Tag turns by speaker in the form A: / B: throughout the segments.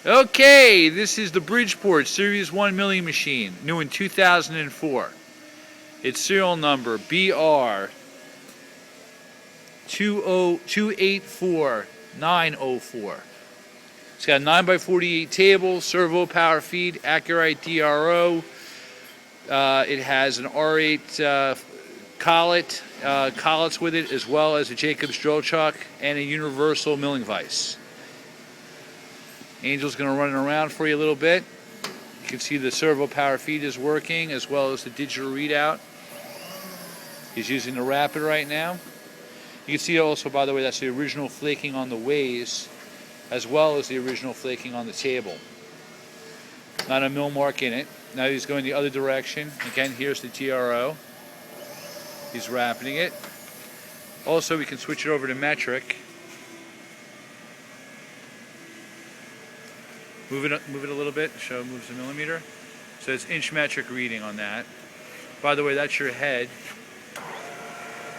A: Okay, this is the Bridgeport Series 1 milling machine, new in 2004. Its serial number BR 28284-904. It's got a 9x48 table, servo power feed, Accurite DRO. It has an R8 collets with it, as well as a Jacobs drill chuck and a universal milling vise. Angel's going to run it around for you a little bit. You can see the servo power feed is working, as well as the digital readout. He's using the Rapid right now. You can see also, by the way, that's the original flaking on the ways, as well as the original flaking on the table. Not a mill mark in it. Now he's going the other direction. Again, here's the TRO. He's rapiding it. Also, we can switch it over to metric. Move it a little bit, show it moves a millimeter. So it's inch metric reading on that. By the way, that's your head.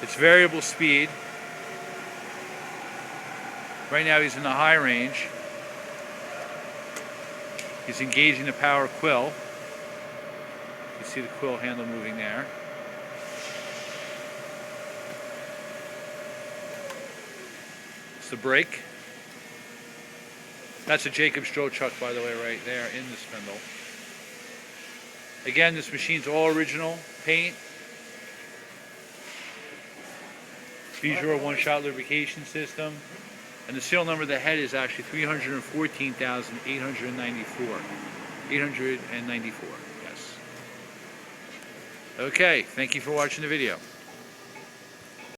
A: It's variable speed. Right now he's in the high range. He's engaging the power quill. You can see the quill handle moving there. It's the brake. That's a Jacobs drill chuck, by the way, right there in the spindle. Again, this machine's all original paint. Visual one-shot lubrication system. And the serial number of the head is actually 314,894. 894, yes. Okay, thank you for watching the video.